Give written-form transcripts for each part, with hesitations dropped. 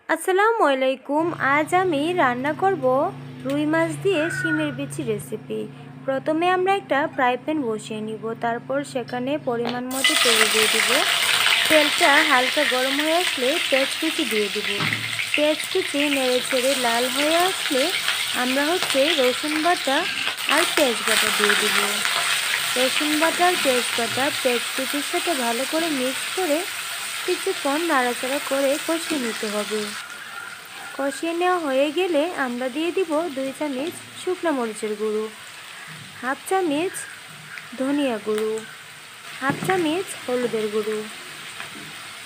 আসসালামু আলাইকুম। আজ আমি রান্না করব রুই মাছ দিয়ে শিমের বিচি রেসিপি। প্রথমে আমরা একটা ফ্রাই প্যান বসিয়ে নিব, তারপর সেখানে পরিমাণ মতো তেল দিয়ে দিব। তেলটা হালকা গরম হয়ে আসলে পেঁয়াজ কুচি দিয়ে দিব। পেঁয়াজ কুচি নেড়ে ছেড়ে লাল হয়ে আসলে আমরা রসুন বাটা আর পেঁয়াজ বাটা দিয়ে দিব। রসুন বাটা আর পেঁয়াজ বাটা পেঁয়াজ কুচির সাথে ভালো করে মিক্স করে কিছুক্ষণ নাড়াচাড়া করে কষিয়ে নিতে হবে। কষিয়ে নেওয়া হয়ে গেলে আমরা দিয়ে দিব 2 চামচ শুকনো মরিচের গুঁড়ো, হাফ চামচ ধনিয়া গুঁড়ো, হাফ চামচ হলুদের গুঁড়ো,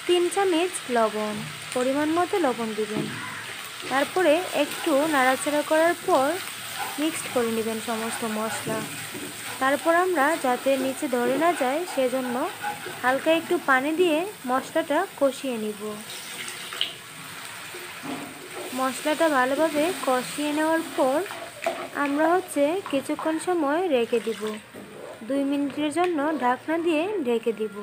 3 চামচ লবণ, পরিমাণ মতো লবণ দিবেন। তারপরে একটু নাড়াচাড়া করার পর মিক্সড করে নেবেন সমস্ত মশলা। তারপর আমরা যাতে নিচে ধরে না যায় সেজন্য হালকা একটু পানি দিয়ে মশলাটা কষিয়ে নিব। মশলাটা ভালোভাবে কষিয়ে নেওয়ার পর আমরা কিছুক্ষণ সময় রেখে দিব। 2 মিনিটের জন্য ঢাকনা দিয়ে ঢেকে দিব।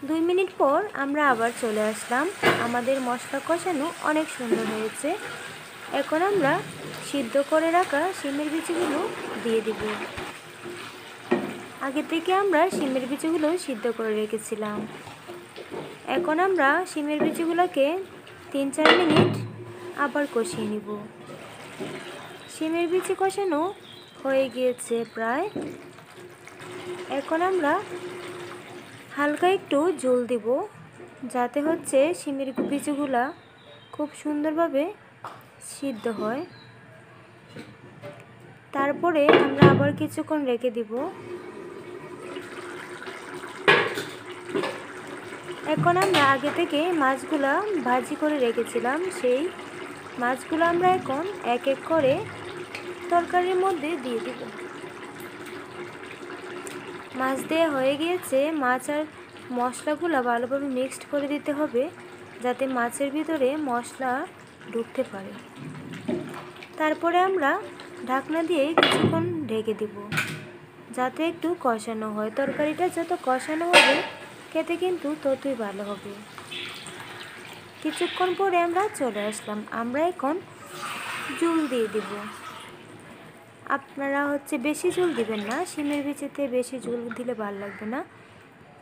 2 মিনিট পর আমরা আবার চলে আসলাম। আমাদের মশলা কষানো অনেক সুন্দর হয়েছে। এখন আমরা সিদ্ধ করে রাখা শিমের বিচিগুলো দিয়ে দিব। আগে থেকে আমরা শিমের বিচিগুলো সিদ্ধ করে রেখেছিলাম। এখন আমরা শিমের বিচিগুলোকে 3-4 মিনিট আবার কষিয়ে নিব। শিমের বিচি কষানো হয়ে গিয়েছে প্রায়। এখন আমরা হালকা একটু জল দিব, যাতে শিমের বিচিগুলা খুব সুন্দরভাবে সিদ্ধ হয়। তারপরে আমরা আবার কিছুক্ষণ রেখে দিব। এখন আমরা আগে থেকে মাছগুলা ভাজি করে রেখেছিলাম, সেই মাছগুলো আমরা এখন এক এক করে তরকারির মধ্যে দিয়ে দিব। মাছ দেওয়া হয়ে গিয়েছে। মাছ আর মশলাগুলো ভালোভাবে মিক্সড করে দিতে হবে, যাতে মাছের ভিতরে মশলা ঢুকতে পারে। তারপরে আমরা ঢাকনা দিয়ে কিছুক্ষণ ঢেকে দিব, যাতে একটু কষানো হয়। তরকারিটা যত কষানো হবে খেতে কিন্তু ততই ভালো হবে। কিছুক্ষণ পরে আমরা চলে আসলাম। আমরা এখন ঝোল দিয়ে দিব। আপনারা বেশি ঝোল দিবেন না, শিমের বিচিতে বেশি ঝোল দিলে ভালো লাগবে না,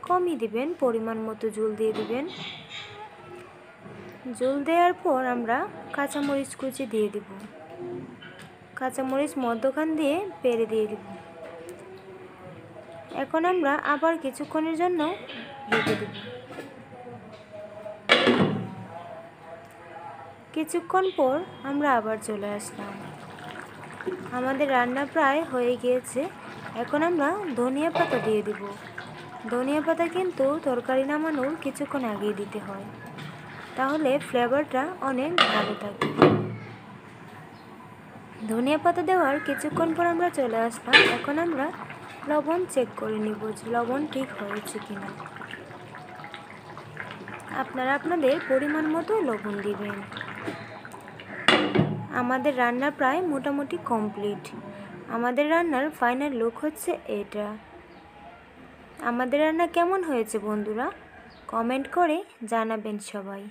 কমই দিবেন, পরিমাণ মতো ঝোল দিয়ে দিবেন। ঝোল দেওয়ার পর আমরা কাঁচামরিচ কুচি দিয়ে দিব। কাঁচামরিচ মধ্যখান দিয়ে পেরে দিয়ে দিব। এখন আমরা আবার কিছুক্ষণের জন্য রেখে দেব। কিছুক্ষণ পর আমরা আবার চলে আসলাম। আমাদের রান্না প্রায় হয়ে গিয়েছে। এখন আমরা ধনিয়া পাতা দিয়ে দিব। ধনিয়া পাতা কিন্তু তরকারি নামানোর কিছুক্ষণ আগেই দিতে হয়, তাহলে ফ্লেভারটা অনেক ভালো থাকে। ধনিয়া পাতা দেওয়ার কিছুক্ষণ পর আমরা চলে আসলাম। এখন আমরা লবণ চেক করে নিব যে লবণ ঠিক হয়েছে কিনা। আপনারা আপনাদের পরিমাণ মতো লবণ দিবেন। আমাদের রান্না প্রায় মোটামুটি কমপ্লিট। আমাদের রান্নার ফাইনাল লুক এটা। আমাদের রান্না কেমন হয়েছে বন্ধুরা, কমেন্ট করে জানাবেন সবাই।